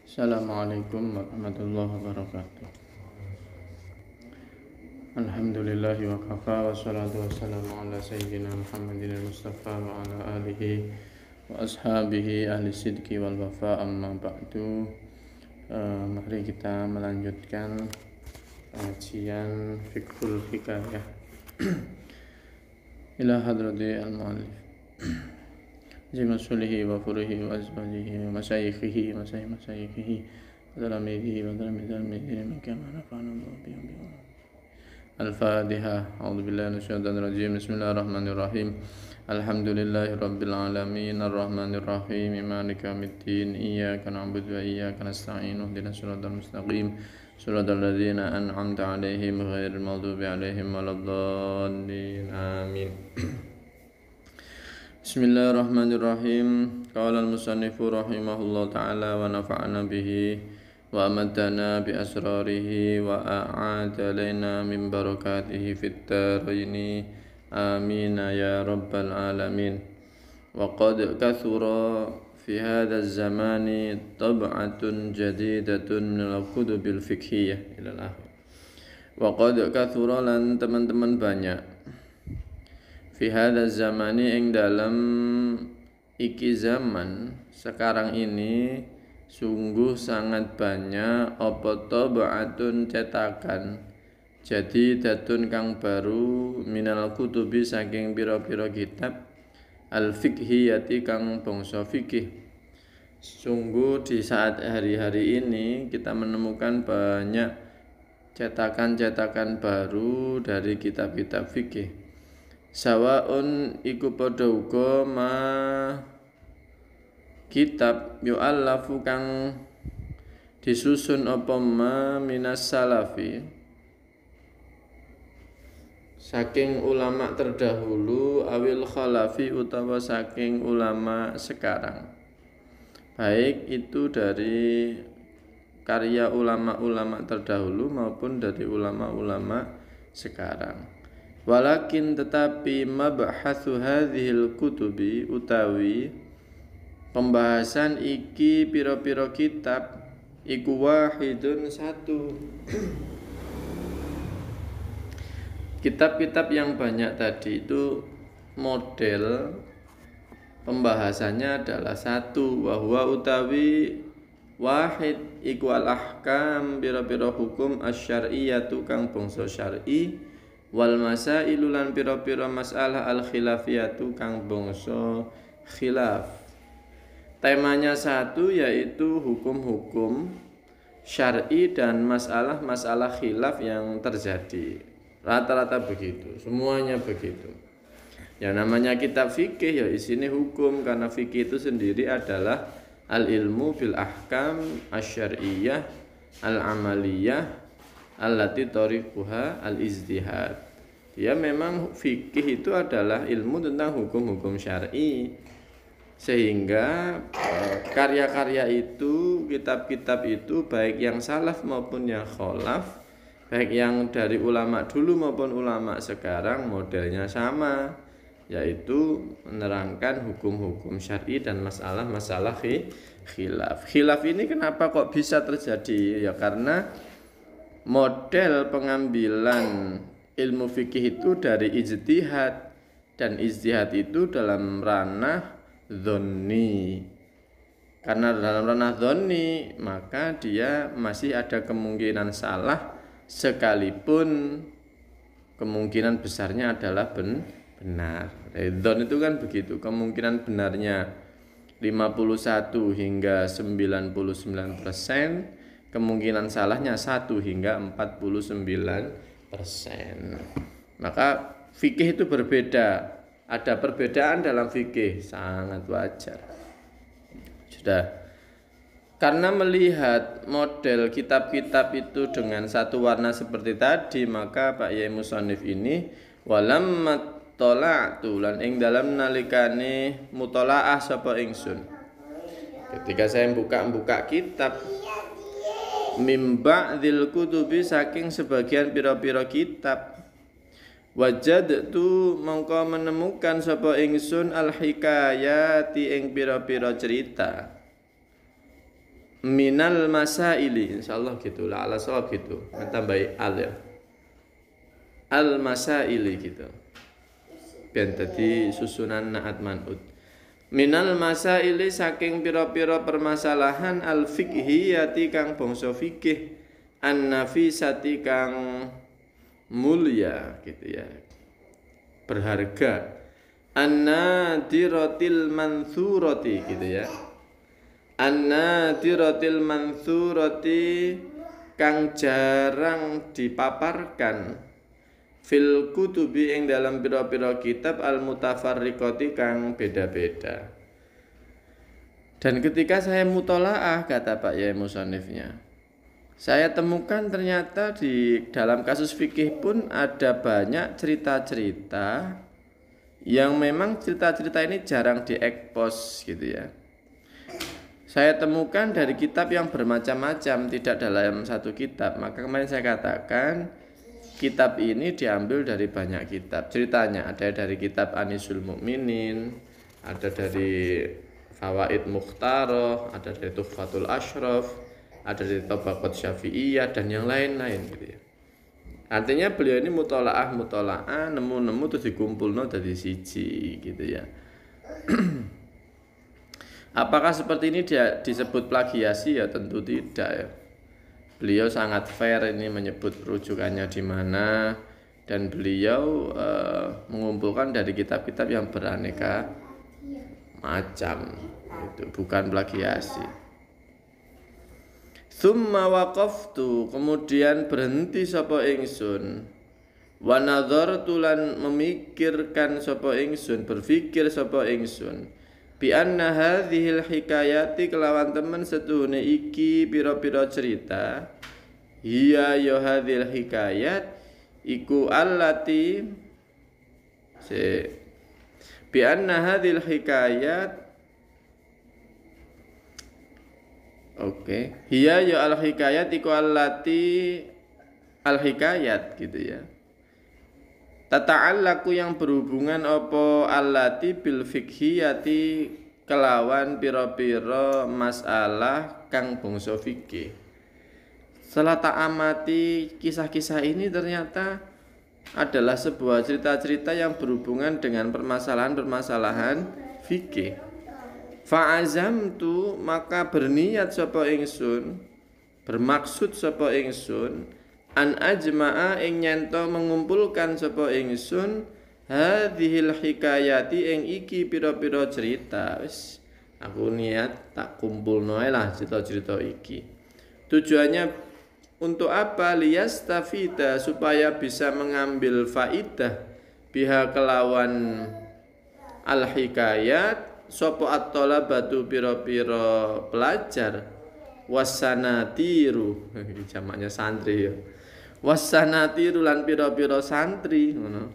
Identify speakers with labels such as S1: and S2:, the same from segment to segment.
S1: Assalamualaikum warahmatullahi wabarakatuh. Alhamdulillahi wa kafa wa salatu wassalamu ala sayyidina Muhammadin al-Mustafa wa ala alihi wa ashabihi ahli sidqi wal wafa, amma ba'du. Mari kita melanjutkan pengajian fiqhul hikayah ila hadrati al-muallif Jimasulihi wa furuhi wa azwajihi wa masyayikhihi wa masyayikhihi wa talamidihi wa talamidihi kama nafa'ana Allah bihim. Al-Fatiha. A'udzubillahi minasyaitonir rajim. Bismillahirrahmanirrahim. Alhamdulillahi rabbil alamin arrahmanir rahim maliki yaumiddin iyyaka na'budu wa iyyaka nasta'in ihdinas siratal mustaqim siratal ladzina an'amta 'alaihim ghairil maghdubi 'alaihim waladdallin. Amin. Bismillahirrahmanirrahim. Qala al-musannifu rahimahullah ta'ala wa nafa'ana bihi wa amadana bi asrarihi wa a'ada alaina min barakatihi fit daraini. Amin ya rabbal alamin. Wa qad kathura fi hadha az-zamani tab'atun jadidatun min al-kutubil fiqhiyah ila al-akhir. Wa qad kathura, lan teman-teman banyak, fi hadha zamani ing dalam iki zaman sekarang ini sungguh sangat banyak apa tab'atun cetakan jadi datun kang baru minal kutubi saking pira-pira kitab al fiqhiyati kang bangsa fikih. Sungguh di saat hari-hari ini kita menemukan banyak cetakan-cetakan baru dari kitab-kitab fikih. Sawaun iku padha uga ma kitab yu'allafu kang disusun apa ma minas salafi saking ulama terdahulu awil khalafi utawa saking ulama sekarang, baik itu dari karya ulama-ulama terdahulu maupun dari ulama-ulama sekarang. Walakin tetapi mabhasu hadhil kutubi utawi pembahasan iki pira-pira kitab iku wahidun satu. Kitab-kitab yang banyak tadi itu model pembahasannya adalah satu, bahwa utawi wahid iku al-ahkam pira-pira hukum asy-syar'iyyatu kang bangsa syar'i wal masailu lan pira-pira masalah al-khilafiyatu kang bangsa khilaf. Temanya satu, yaitu hukum-hukum syar'i dan masalah-masalah khilaf yang terjadi. Rata-rata begitu, semuanya begitu. Yang namanya kitab fikih ya isinya hukum, karena fikih itu sendiri adalah al-ilmu bil ahkam asy-syar'iyyah al-amaliyah allati tariquha al-izdihad. Ya, memang fikih itu adalah ilmu tentang hukum-hukum syar'i, sehingga karya-karya itu, kitab-kitab itu, baik yang salaf maupun yang kholaf, baik yang dari ulama dulu maupun ulama sekarang, modelnya sama, yaitu menerangkan hukum-hukum syar'i dan masalah-masalah khilaf. Khilaf ini kenapa kok bisa terjadi? Ya karena model pengambilan ilmu fikih itu dari ijtihad, dan ijtihad itu dalam ranah dzanni. Karena dalam ranah dzanni, maka dia masih ada kemungkinan salah, sekalipun kemungkinan besarnya adalah benar. Dzan itu kan begitu, kemungkinan benarnya 51 hingga 99%, kemungkinan salahnya 1 hingga 49%. Maka fikih itu berbeda. Ada perbedaan dalam fikih, sangat wajar. Sudah. Karena melihat model kitab-kitab itu dengan satu warna seperti tadi, maka Pak Yai Musannif ini walammat tola'tu lan ing dalam nalikane mutolaah sapa ingsun. Ketika saya buka kitab mimba dzil kutubi saking sebagian pira-pira kitab, wajadtu mongko menemukan sapa ingsun al hikayati ing pira-pira cerita. minal masaili, insyaallah gitu lah, ala shawab gitu, tambahi al ya, al masaili gitu, biar tadi susunan naat man'ut. Minal masaili saking pira-pira permasalahan al fiqhiyati kang bangsa fikih, an nafisati kang mulia gitu ya, berharga, an-nadiratil mansurati gitu ya, an-nadiratil mansurati kang jarang dipaparkan, fil kutubi ing dalam pira-pira kitab al mutafarriqati kang beda-beda. Dan ketika saya mutolaah, kata Pak Yai musannifnya, saya temukan ternyata di dalam kasus fikih pun ada banyak cerita-cerita yang memang cerita-cerita ini jarang diekspos gitu ya. Saya temukan dari kitab yang bermacam-macam, tidak dalam satu kitab. Maka kemarin saya katakan kitab ini diambil dari banyak kitab. Ceritanya ada dari kitab Anisul Mukminin, ada dari Fawaid Mukhtaroh, ada dari Tuhfatul Ashraf, ada dari Tabaqat Syafi'iyah dan yang lain-lain gitu ya. Artinya beliau ini mutolaah, nemu-nemu terus dikumpulno dari siji gitu ya. Apakah seperti ini dia disebut plagiasi? Ya tentu tidak ya. Beliau sangat fair ini menyebut rujukannya di mana, dan beliau mengumpulkan dari kitab-kitab yang beraneka macam, itu bukan plagiasi. Tsumma waqaftu, kemudian berhenti sapa ingsun, wa nadhartu lan memikirkan sapa ingsun, berpikir sapa ingsun, bi anna hadhil hikayati kelawan temen setuhune iki pira-pira cerita, hiya ya hadhil hikayat iku allati bi anna hadhil hikayat, hiya ya al hikayat iku allati al hikayat gitu ya, tata'allaku yang berhubungan apa allati bil fiqhiyati kelawan pira-pira masalah kang bangsa fikih. Setelah tak amati kisah-kisah ini, ternyata adalah sebuah cerita-cerita yang berhubungan dengan permasalahan-permasalahan fikih. Fa'azamtu, maka berniat sapa ingsun, bermaksud sapa ingsun, an ajma'a ing nyento mengumpulkan sapa ingsun hadhil hikayati ing iki pira-pira cerita. Wis aku niat tak kumpulno ae lah cerita-cerita iki. Tujuannya untuk apa? Liyastafida, supaya bisa mengambil faidah biha kelawan al hikayat sapa at-talabatu pira-pira pelajar, wasanatiru jamaknya santri ya, wasanatiru lan pira-pira santri ngono,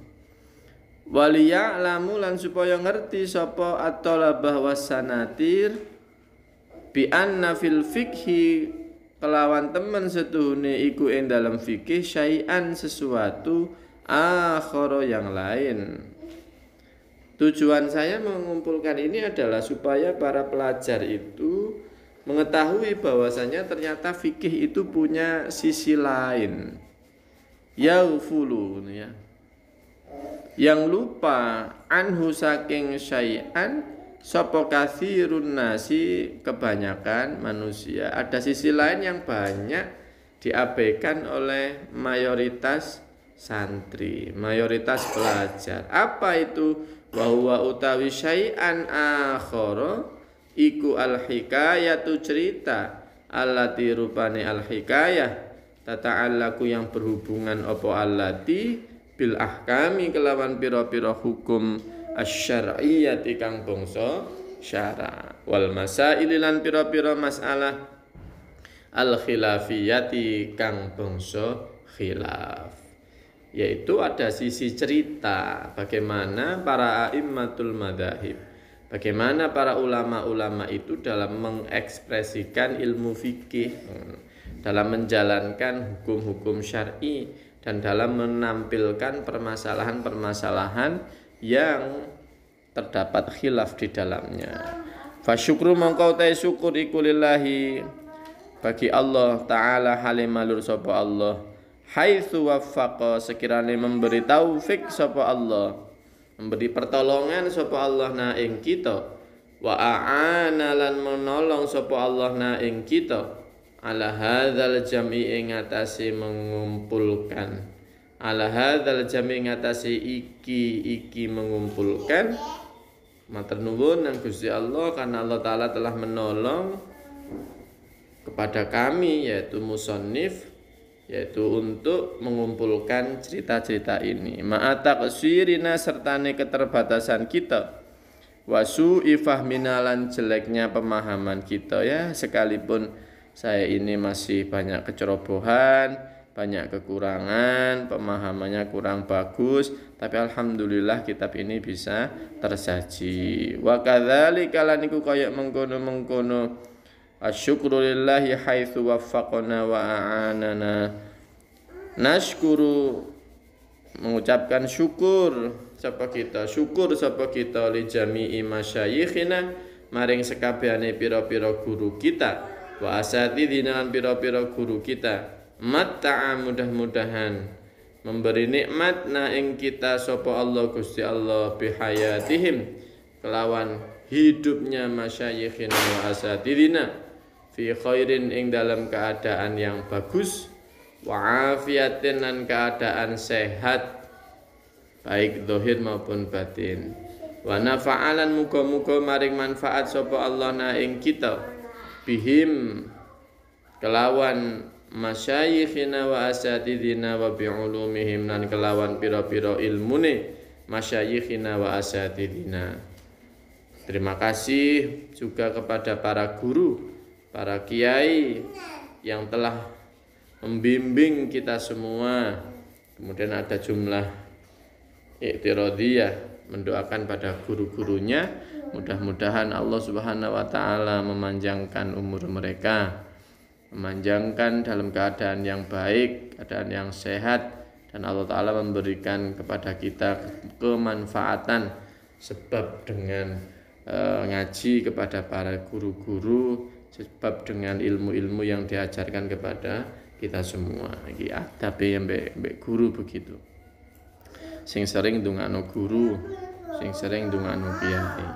S1: waliya lamu lan supaya ngerti sapa at-talabah wasanatir bi anna fil fikhi kelawan temen setuhune iku ing dalam fikih syai'an sesuatu akhara yang lain. Tujuan saya mengumpulkan ini adalah supaya para pelajar itu mengetahui bahwasanya ternyata fikih itu punya sisi lain. Yaghfulu ya. Yang lupa anhu saking syai'an sapa katsirun nasi, kebanyakan manusia. Ada sisi lain yang banyak diabaikan oleh mayoritas santri, mayoritas pelajar. Apa itu? Wa huwa utawi syai'an akhara iku al-hikayatu cerita, allati rupane al-hikayah tata'allaku yang berhubungan apa allati bil ahkami kelawan pira-pira hukum asy-syar'iyyati kang bangsa syara, wal masail lan pira-pira masalah al-khilafiyati kang bangsa khilaf. Yaitu ada sisi cerita bagaimana para a'immatul madzhab, bagaimana para ulama-ulama itu dalam mengekspresikan ilmu fikih, dalam menjalankan hukum-hukum syar'i, dan dalam menampilkan permasalahan-permasalahan yang terdapat khilaf di dalamnya. Fasyukru mongkau ta syukur iku lillahi bagi Allah taala halim malur sapa Allah haitsu waffaqa sekiranya memberi taufik sapa Allah memberi pertolongan sapa Allah na ing kita wa a'ana lan menolong sapa Allah na ing kita ala hadzal jam'i ing atase mengumpulkan ala hadzal jam'i ing atase iki mengumpulkan matur nuwun nang Gusti Allah karena Allah taala telah menolong kepada kami yaitu musannif yaitu untuk mengumpulkan cerita-cerita ini ma'ata qasirina sertane keterbatasan kita wasu'i fahmina lan jeleknya pemahaman kita ya sekalipun saya ini masih banyak kecerobohan banyak kekurangan pemahamannya kurang bagus tapi alhamdulillah kitab ini bisa tersaji wa kadzalika lan iku kaya mengkono-mengkono asyukru lillahi haitsu waffaqana wa a'anana nashkuru mengucapkan syukur sapa kita li jami'i masyayikhina maring sekabehane pira-pira guru kita wa asatidina lan pira-pira guru kita matta'a mudah-mudahan memberi nikmat na ing kita sapa Allah Gusti Allah bihayatihim kelawan hidupnya masyayikhina wa asatidina fi khairin ing dalam keadaan yang bagus wa afiatin dan keadaan sehat baik zahir maupun batin wa nafa'alan muga-muga maring manfaat sapa Allah na ing kita bihim kelawan masyayikhina wa asatidina wa bi'ulumihim lan kelawan pira-pira ilmune masyayikhina wa asatidina. Terima kasih juga kepada para guru para kiai yang telah membimbing kita semua. Kemudian ada jumlah i'tiradiyah mendoakan pada guru-gurunya mudah-mudahan Allah Subhanahu wa taala memanjangkan umur mereka, memanjangkan dalam keadaan yang baik, keadaan yang sehat dan Allah taala memberikan kepada kita kemanfaatan sebab dengan ngaji kepada para guru-guru sebab dengan ilmu-ilmu yang diajarkan kepada kita semua. Iki adabe mbek guru begitu. Sing sering ndongakno guru, sing sering ndongakno kiai.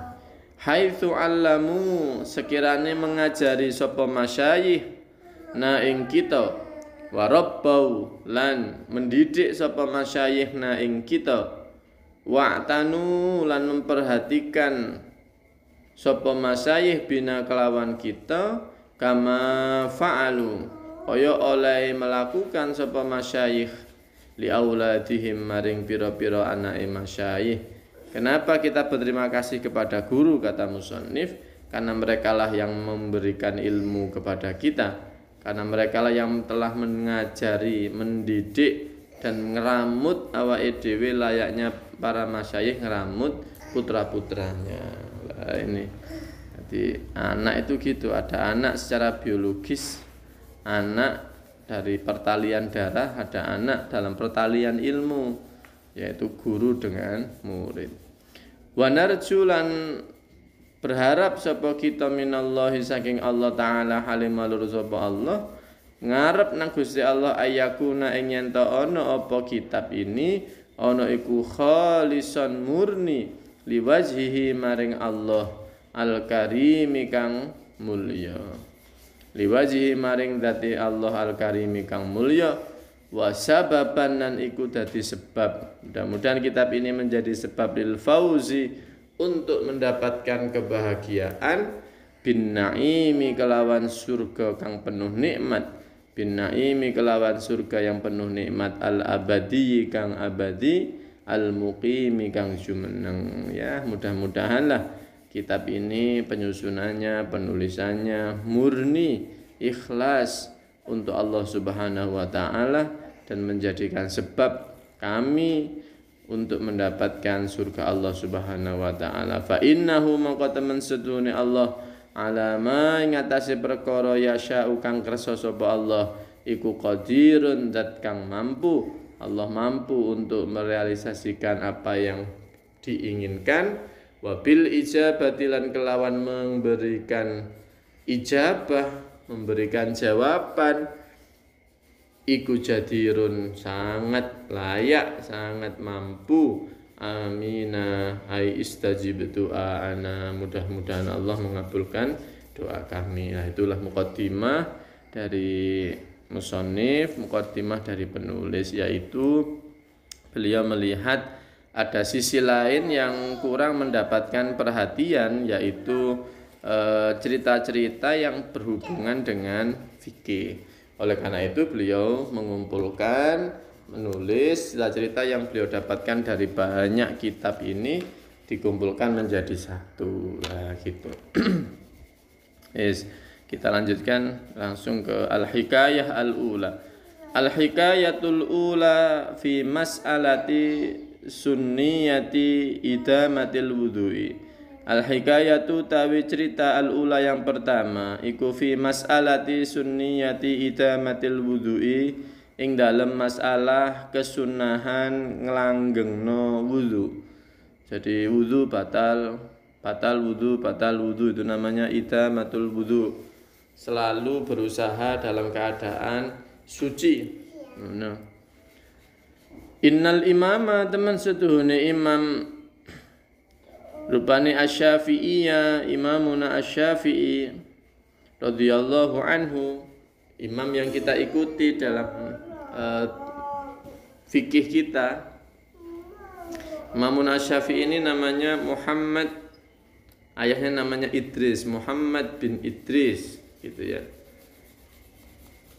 S1: Haitsu allamu sekirane mengajari sapa masyayikh na ing kita wa rabbau lan mendidik sapa masyayikh na ing kita wa tanu lan memperhatikan sapa masyayikh bina kelawan kita kama fa'alu kaya oleh melakukan sapa masyayikh li auladihim maring pira-pira anake masyayikh. Kenapa kita berterima kasih kepada guru kata musannif? Karena merekalah yang memberikan ilmu kepada kita, karena merekalah yang telah mengajari, mendidik dan ngeramut awake dhewe layaknya para masyayikh ngeramut putra-putranya. Ini jadi anak itu gitu, ada anak secara biologis, anak dari pertalian darah, ada anak dalam pertalian ilmu, yaitu guru dengan murid. Wa narjulan berharap sapa kita minallahi saking Allah taala halimalur sapa Allah ngarep nang Gusti Allah ayakuna ing yen ta ana apa kitab ini ana iku khalisan murni liwajhihi maring Allah al-karimi kang mulya liwajhihi maring dati Allah al-karimi kang mulya wa sababan nan iku dadi sebab mudah-mudahan kitab ini menjadi sebab lil fauzi untuk mendapatkan kebahagiaan bin naimi kelawan surga kang penuh nikmat bin naimi kelawan surga yang penuh nikmat al abadi kang abadi al muqimi kang jumeneng. Ya, mudah-mudahanlah kitab ini penyusunannya, penulisannya murni ikhlas untuk Allah Subhanahu wa taala dan menjadikan sebab kami untuk mendapatkan surga Allah Subhanahu wa taala. Fa innahu mangka temen sedune Allah alama ing atase perkara yasya'u kang kersa sapa Allah iku qadirun zat kang mampu. Allah mampu untuk merealisasikan apa yang diinginkan. Wabil ijabati lan kelawan memberikan ijabah memberikan jawaban iku jadirun sangat layak, sangat mampu. Amina hai istajib doa-ana, mudah-mudahan Allah mengabulkan doa kami. Nah, itulah muqaddimah dari musannif, muqaddimah dari penulis, yaitu beliau melihat ada sisi lain yang kurang mendapatkan perhatian, yaitu cerita-cerita yang berhubungan dengan fikih. Oleh karena itu beliau mengumpulkan, menulis cerita yang beliau dapatkan dari banyak kitab ini, dikumpulkan menjadi satu. Nah, gitu. Yes, kita lanjutkan langsung ke al-hikayah al-ula. Al-hikayatul ula fi mas'alati sunniyati idamatil wudhu'i. Al-hikayatu tawi cerita al-ula yang pertama iku fi mas'alati sunniyati idamatil wudhu'i, ing dalam masalah kesunahan nglanggengno wudu. Jadi wudu batal wudu itu namanya idamatul wudu. Selalu berusaha dalam keadaan suci. Nah. Innal imama teman setuhune imam rupane Asy-Syafi'iyya, imamuna Asy-Syafi'i radhiyallahu anhu, imam yang kita ikuti dalam fikih kita. Imam Asy-Syafi'i ini namanya Muhammad, ayahnya namanya Idris, Muhammad bin Idris, gitu ya.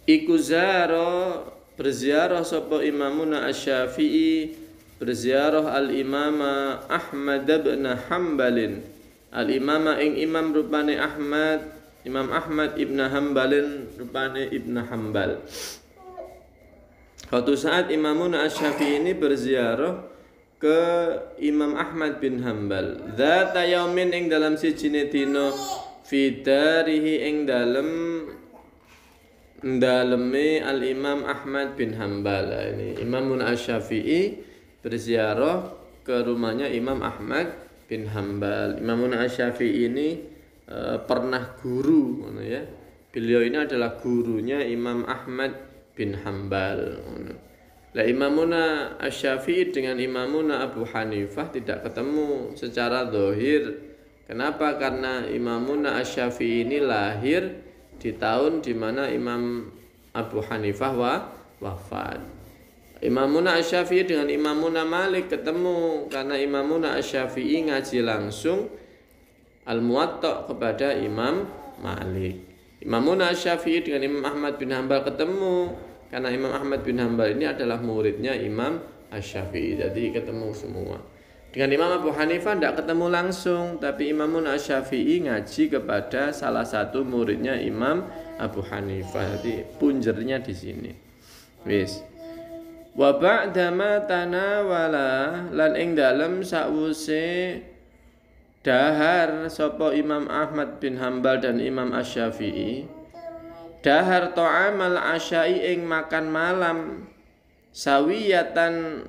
S1: Iku zaro berziarah sapa Imamuna Asy-Syafi'i, berziarah al-imama Ahmad bin Hambalin, al-imama ing imam rupane Ahmad, Imam Ahmad ibn Hambalin rupane ibn Hambal. Suatu saat Imamuna Asy-Syafi'i ini berziarah ke Imam Ahmad bin Hambal. Dzata yaumin ing dalam sijine dina, fi darihi ing daleme al-Imam Ahmad bin Hambal. Ini Imamuna Asy-Syafi'i berziarah ke rumahnya Imam Ahmad bin Hambal. Imamuna Asy-Syafi'i ini pernah guru, ya. Beliau ini adalah gurunya Imam Ahmad bin Hambal. Lah Imamuna Asy-Syafi'i dengan Imamuna Abu Hanifah tidak ketemu secara zahir. Kenapa? Karena Imamuna Asy-Syafi'i ini lahir di tahun di mana Imam Abu Hanifah wafat. Imamuna Asy-Syafi'i dengan Imamuna Malik ketemu karena Imamuna Asy-Syafi'i ngaji langsung Al-Muwatta kepada Imam Malik. Imamuna Asy-Syafi'i dengan Imam Ahmad bin Hambal ketemu karena Imam Ahmad bin Hambal ini adalah muridnya Imam Asy-Syafi'i. Jadi ketemu semua. Dengan Imam Abu Hanifah tidak ketemu langsung, tapi Imamuna Asy-Syafi'i ngaji kepada salah satu muridnya Imam Abu Hanifah. Jadi punjernya di sini. Wis. Wa ba'dama tanawala lan ing dalem sakwuse dahar sapa Imam Ahmad bin Hambal dan Imam Asy-Syafi'i, dahar ta'amal asya'i ing makan malam sawiyatan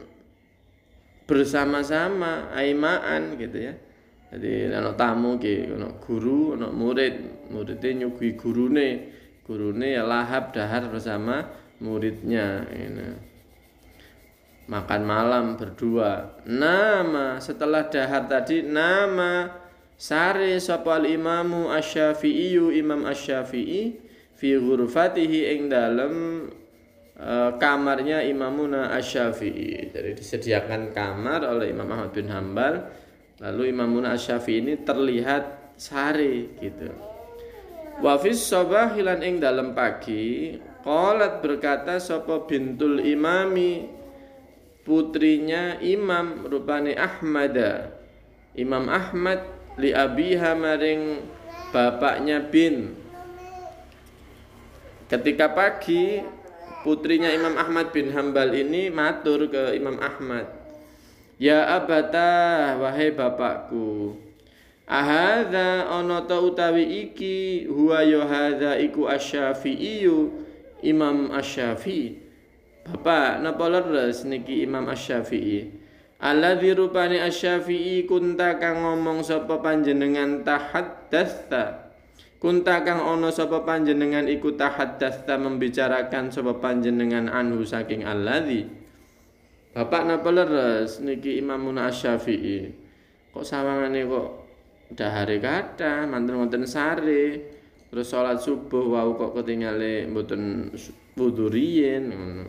S1: bersama-sama aimaan, gitu ya. Jadi ana tamu ki, ana guru, ana murid, muridnya nyuguhi gurune ya lahap dahar bersama muridnya, ini. Makan malam berdua. Nama setelah dahar tadi, nama sare sapa al-Imamu Asy-Syafi'i, Imam Asy-Syafi'i fi ghurfatihi ing dalem kamarnya Imamuna Asy-Syafi'i. Jadi disediakan kamar oleh Imam Ahmad bin Hambal, lalu Imamuna Asy-Syafi'i ini terlihat sare, gitu. Wa fis shabahi lan ing dalem pagi, qalat berkata sapa bintul imami, putrinya Imam rupane Ahmada, Imam Ahmad, li abiha maring bapaknya bin. Ketika pagi, putrinya Imam Ahmad bin Hambal ini matur ke Imam Ahmad, ya abata, wahai bapakku, ahadza ana ta utawi iki, huwa ya hadza iku Asy-Syafi'iyu, Imam Asy-Syafi'i. Bapak, napa leres niki Imam Asy-Syafi'i? Alladzi rupane Asy-Syafi'i kunta kang ngomong sapa panjenengan tahaddatsa kunta kang ana sapa panjenengan iku tahaddasta membicarakan sapa panjenengan anhu saking alladzi. Bapak napa leres niki Imam Asy-Syafi'i. Kok sawangane kok dahare kathah, manten-manten sare. Terus salat subuh wau kok ketingale mboten wudu riyin ngono.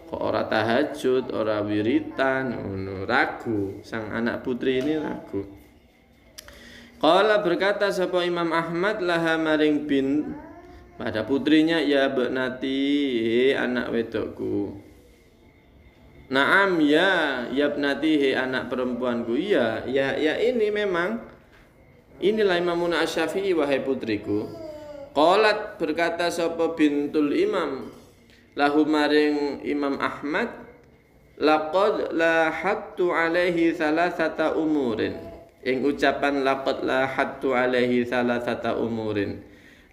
S1: Kok ora tahajud, ora wiritan ngono. Ragu, sang anak putri ini ragu. Qala berkata sapa Imam Ahmad laha maring bin pada putrinya, ya benati anak wedokku. Naam ya yabnati anak perempuanku. Iya, ya ini memang inilah Imam Asy-Syafi'i wahai putriku. Qalat berkata sapa bintul imam lahu maring Imam Ahmad, laqad lahattu alaihi salasata umurin. Ing ucapan laqad lahattu alaihi salasata umurin.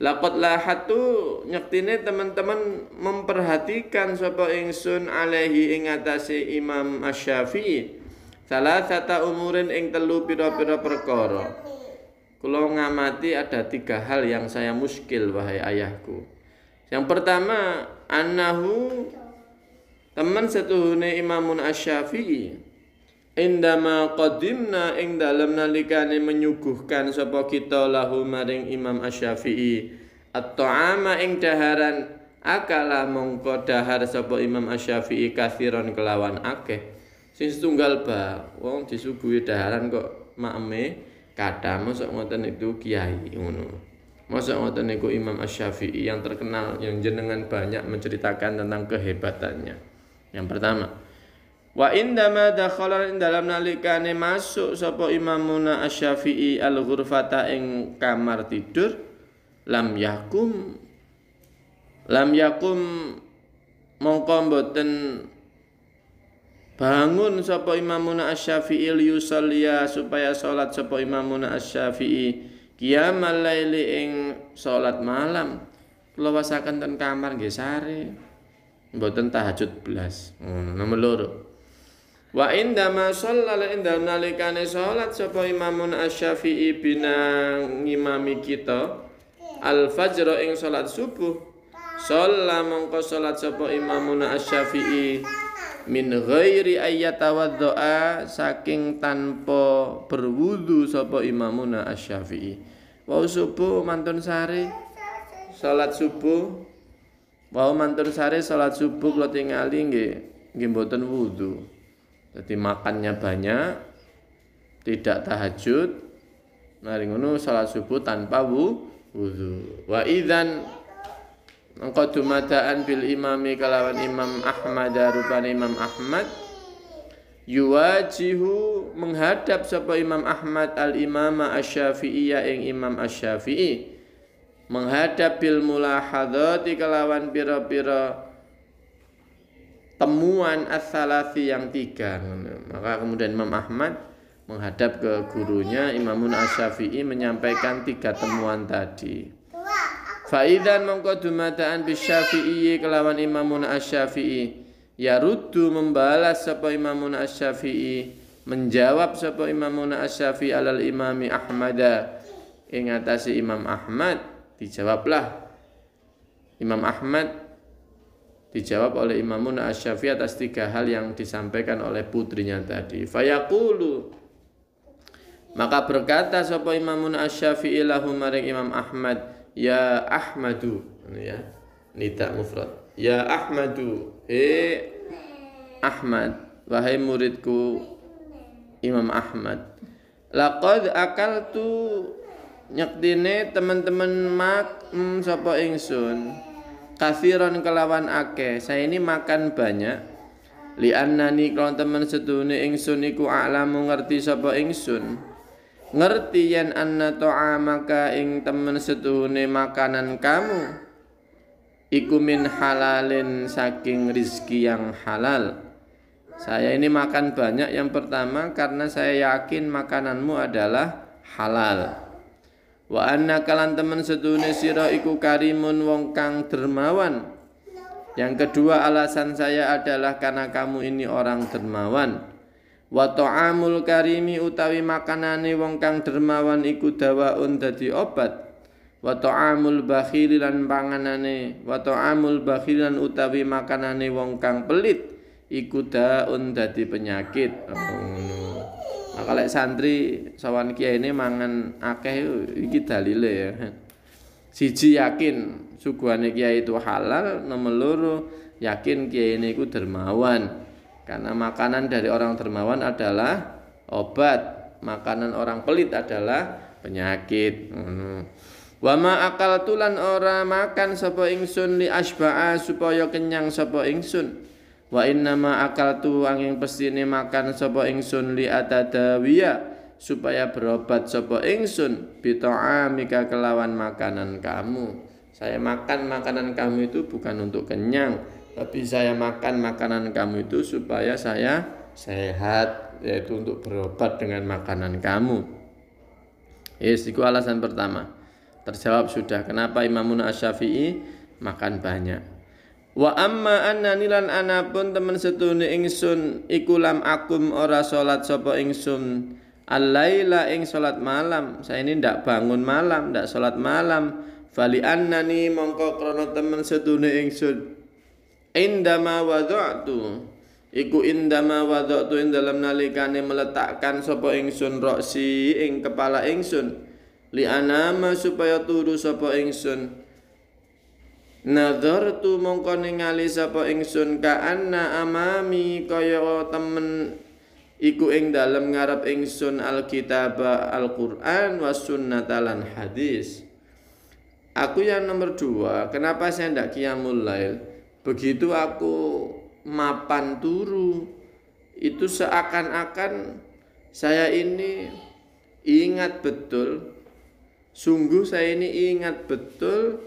S1: Laqad lahattu nyektine teman-teman memperhatikan sapa ingsun alaihi ing atase Imam Asy-Syafi'i salasata umurin ing telu pira-pira perkara. Kula ngamati ada 3 hal yang saya muskil wahai ayahku. Yang pertama, annahu teman setuhune Imamun Asy-Syafi'i indama qadimna ing dalem nalikane menyuguhkan sapa kita lahu maring Imam Asy-Syafi'i at-ta'ama ing daharan akala mongko dahar sapa Imam Asy-Syafi'i kathiron kelawan akeh. Sing setunggal ba wong disuguhi daharan kok makme kathah mosok ngoten itu kiai ngono. Mosok ngoten niku Imam Asy-Syafi'i yang terkenal yang jenengan banyak menceritakan tentang kehebatannya. Yang pertama, wa indama dakhala dalam nalikane masuk sapa Imamuna Asy-Syafi'i al-ghurfata ing kamar tidur lam yakum mongko mboten bangun sapa Imamuna Asy-Syafi'i yusolliya supaya salat sapa Imamuna Asy-Syafi'i qiyamal laili ing salat malam. Kula wasaken ten kamar nggih sare mboten tahajud blas. Nomor 2. Wa indama shallala indal nalikane salat sapa Imamun Asy-Syafi'i bina ngimami kita al-fajr ing salat subuh. Shalla mongko salat sapa Imamun Asy-Syafi'i min ghairi ayyatawaddoa saking tanpa berwudu sapa Imamun Asy-Syafi'i. Wau subuh mantun sare salat subuh. Wau mantun sare salat subuh kula tingali nggih mboten wudu. Jadi makannya banyak, tidak tahajud, mari ngono salat subuh tanpa wudu. Wa idzan mangko dumadaan bil imami kalawan Imam Ahmad rupane Imam Ahmad yuwajihu menghadap sapa Imam Ahmad al Imama Asy-Syafi'iyya ing Imam Asy-Syafi'i menghadap bil mulahadzati kalawan pira-pira temuan as-salasi yang 3. Maka kemudian Imam Ahmad menghadap ke gurunya Imamun Asy-Syafi'i menyampaikan 3 temuan tadi. Faidan mongko dumadaan bisyafi'i kelawan Imamun Asy-Syafi'i yaruddu membalas sapa Imamun Asy-Syafi'i menjawab sapa Imamun Asy-Syafi'i alal Imami Ahmada ing atase Imam Ahmad. Dijawablah Imam Ahmad dijawab oleh Imamun Asy-Syafi'i atas 3 hal yang disampaikan oleh putrinya tadi. Fayaqulu maka berkata sapa Imamun Asy-Syafi'i lahu maring Imam Ahmad, ya Ahmadu, ya nida mufrad. Ya Ahmadu, Ahmad, wahai muridku Imam Ahmad. Laqad akaltu nyektine teman-teman sapa ingsun kathiron kelawan akeh. Saya ini makan banyak. Li annani kalau teman sedune ingsun iku a'lamu ngerti sapa ingsun. Ngerti yen anna ta'amaka ing temen sedune makanan kamu iku min halalin saking rizki yang halal. Saya ini makan banyak yang pertama karena saya yakin makananmu adalah halal. Wa anna kalan temen sedune sira iku karimun wong kang dermawan. Yang kedua alasan saya adalah karena kamu ini orang dermawan. Wa ta'amul karimi utawi makanane wong kang dermawan iku dawaun dadi obat. wa ta'amul bakhil lan panganane wa ta'amul bakhil lan utawi makanane wong kang pelit iku daun dadi penyakit. Ngono. Maka lek santri sawan kiai ini mangan akeh iki dalile ya. Siji yakin suguhane kiai itu halal, nomor loro yakin kiai ini iku dermawan. Karena makanan dari orang dermawan adalah obat, makanan orang pelit adalah penyakit. Wa ma akaltu lan ora makan sapa ingsun li asba'a supaya kenyang sapa ingsun. Wa inna ma akaltu angin pestine makan sapa ingsun li atadawiya supaya berobat sapa ingsun bi ta'amika kelawan makanan kamu. Saya makan makanan kamu itu bukan untuk kenyang, tapi saya makan makanan kamu itu supaya saya sehat, yaitu untuk berobat dengan makanan kamu. Itu alasan pertama. Terjawab sudah kenapa Imamun Asy-Syafi'i makan banyak. Wa amma annani lan anapun temen setune ingsun iku lam akum ora salat sapa ingsun al-laila ing salat malam. Saya ini ndak bangun malam, ndak salat malam. Fali annani mongko krana temen setune ingsun indama wada'tu iku indama wada'tu ing dalam nalikane meletakkan sapa ingsun roksi ing kepala ingsun li anama supaya turu sapa ingsun Nadhartu mongko ningali sapa ingsun kaanna amami kaya temen iku ing dalem ngarep ingsun alkitab Al-Qur'an was sunnata lan hadis. Aku yang nomor 2, kenapa saya ndak qiyamul lail? Begitu aku mapan turu itu seakan-akan saya ini ingat betul, sungguh saya ini ingat betul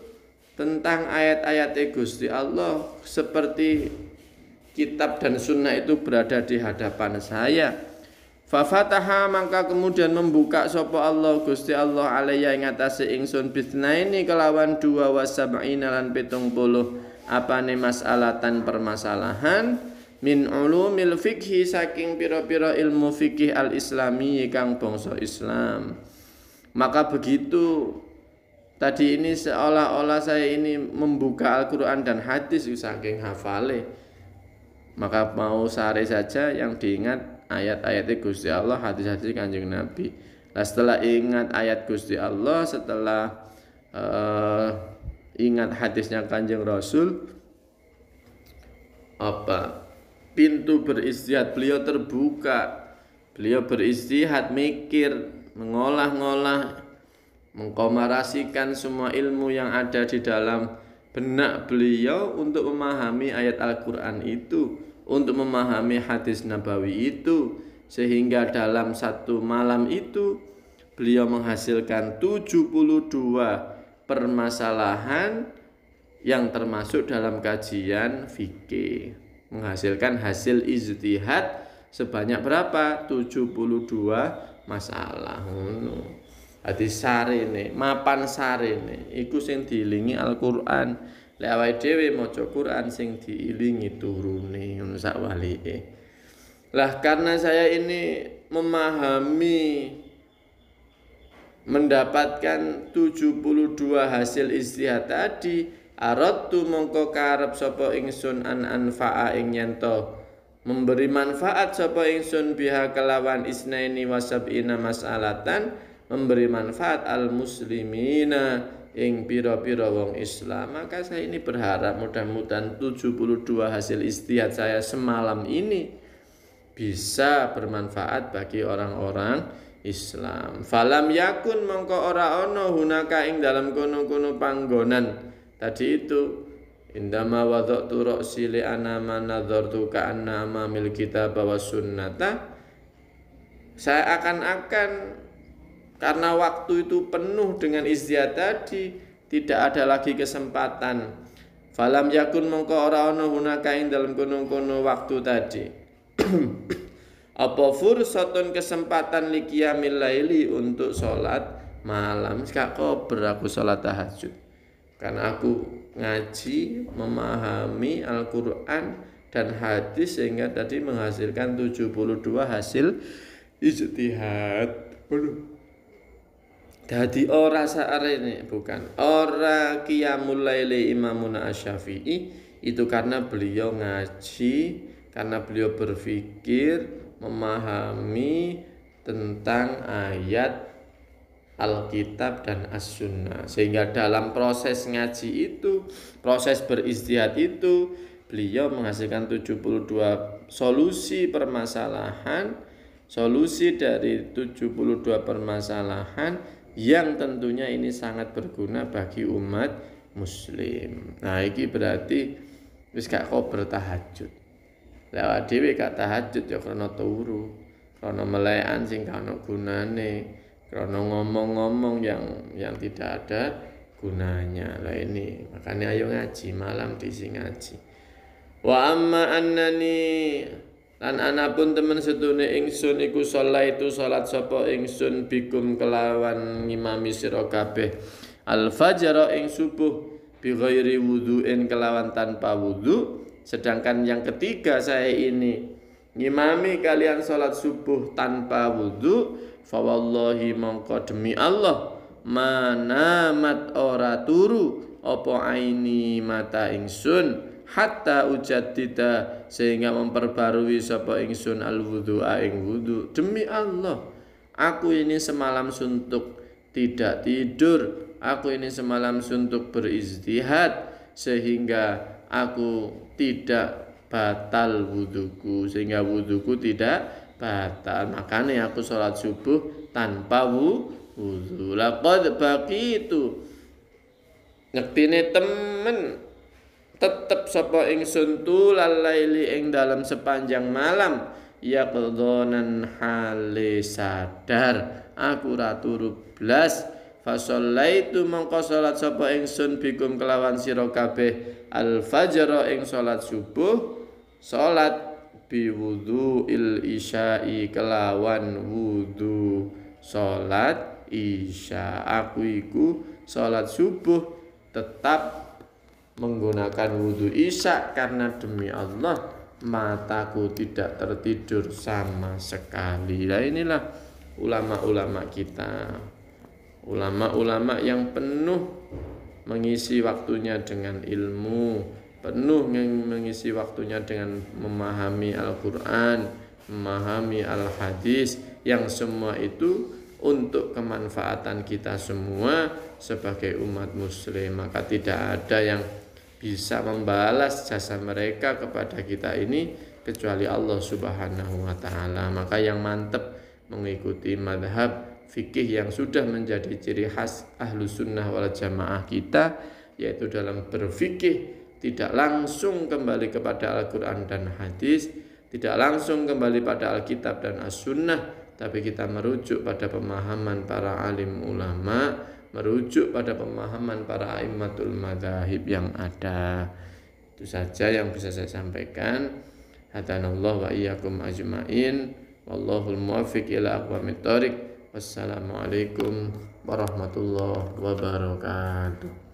S1: tentang ayat-ayat Gusti Allah seperti kitab dan sunnah itu berada di hadapan saya. Fafataha maka kemudian membuka sapa Allah Gusti Allah alayya ing atase ingsun bisnaini kelawan 2 wasab'ina lan 70 apane masalatan permasalahan min ulumil fikhi saking pira-pira ilmu fikih al-islami kang bangsa Islam. Maka begitu tadi ini seolah-olah saya ini membuka Al-Quran dan hadis saking hafale. Maka mau sare saja yang diingat ayat-ayat Gusti Allah, hadis-hadis Kanjeng Nabi. Nah, setelah ingat ayat Gusti Allah, setelah ingat hadisnya Kanjeng Rasul, pintu beristihad beliau terbuka. Beliau beristihad, mikir, mengolah-ngolah, mengkomarasikan semua ilmu yang ada di dalam benak beliau untuk memahami ayat Al-Quran itu, untuk memahami hadis Nabawi itu, sehingga dalam satu malam itu beliau menghasilkan 72 permasalahan yang termasuk dalam kajian fikih, menghasilkan hasil ijtihad sebanyak berapa? 72 masalah. Hadis sarene, mapan sarene iku sing diilingi Al-Qur'an. Lek awake dhewe maca Qur'an sing diilingi turune ngono sak walike. Lah karena saya ini memahami mendapatkan 72 hasil istihad tadi, aradtu mongko karep sapa ingsun an anfa'a ing nyento memberi manfaat sapa ingsun biha kelawan isnaini wasab'ina mas'alatan memberi manfaat al-muslimina ing pira-pira wong Islam. Maka saya ini berharap mudah-mudahan 72 hasil istihad saya semalam ini bisa bermanfaat bagi orang-orang Islam. Falam yakun mongko ora ana hunaka ing dalam kono-kono panggonan tadi itu indama wada'tu ra'si li anama nadzartu ka anna amamil kitab wa sunnata. Saya akan karena waktu itu penuh dengan istihad tadi, tidak ada lagi kesempatan. Falam yakun mongko ora ana hunaka ing dalam kono-kono waktu tadi. Apa fursatun kesempatan li qiyamil laili untuk salat malam. Gak kober aku salat tahajud. Karena aku ngaji, memahami Al-Qur'an dan hadis sehingga tadi menghasilkan 72 hasil ijtihad. Dadi ora saarene bukan. Ora qiyamul laili Imamuna Asy-Syafi'i itu karena beliau ngaji, karena beliau berpikir, memahami tentang ayat Alkitab dan As-Sunnah. Sehingga dalam proses ngaji itu, proses beristihad itu, beliau menghasilkan 72 solusi permasalahan, solusi dari 72 permasalahan yang tentunya ini sangat berguna bagi umat muslim. Nah, iki berarti wis gak kok bertahajud. Lewat dhewe gak tahajud ya krana turu, krana melekan sing gak ono gunane, krana ngomong-ngomong yang tidak ada gunanya. Lah ini, makanya ayo ngaji malam diisi ngaji. Wa amma annani lan anapun temen setune ingsun iku itu salat sapa ingsun bikum kelawan ngimami sira kabeh al-fajr ing subuh bi ghairi wudu'in kelawan tanpa wudu. Sedangkan yang ketiga saya ini ngimami kalian salat subuh tanpa wudu, fa wallahi mongko demi Allah manamat ora turu apa aini mata ingsun hatta ujaddida sehingga memperbarui sapa ingsun al-wudhu'a ing wudu. Demi Allah, aku ini semalam suntuk tidak tidur, aku ini semalam suntuk berijtihad sehingga aku tidak batal wuduku, sehingga wuduku tidak batal. Makanya aku sholat subuh tanpa wudu. Laqad baqitu ngektine temen tetep sapa ingsun tulal laili ing dalam sepanjang malam yaqdhanan hale sadar aku ra turu blas. Fasallaitu mongko salat sapa ingsun bikum kelawan sira kabeh al fajr ing salat subuh, salat bi wudu'il isya'i kelawan wudu salat isya. Aku iku salat subuh tetap menggunakan wudhu isya karena demi Allah mataku tidak tertidur sama sekali. Nah, inilah ulama-ulama kita, ulama-ulama yang penuh mengisi waktunya dengan ilmu, penuh mengisi waktunya dengan memahami Al-Quran, memahami Al-Hadis, yang semua itu untuk kemanfaatan kita semua sebagai umat muslim. Maka tidak ada yang bisa membalas jasa mereka kepada kita ini kecuali Allah Subhanahu wa ta'ala. Maka yang mantap mengikuti madhab fikih yang sudah menjadi ciri khas ahlu sunnah wal jamaah kita, yaitu dalam berfikih tidak langsung kembali kepada Al-Quran dan hadis, tidak langsung kembali pada Alkitab dan As-Sunnah, tapi kita merujuk pada pemahaman para alim ulama, merujuk pada pemahaman para a'immatul madzahib yang ada. Itu saja yang bisa saya sampaikan. Hadanallahu wa iyyakum ajmain. Wallahul muwaffiq ila aqwamit thoriq. Wassalamualaikum warahmatullahi wabarakatuh.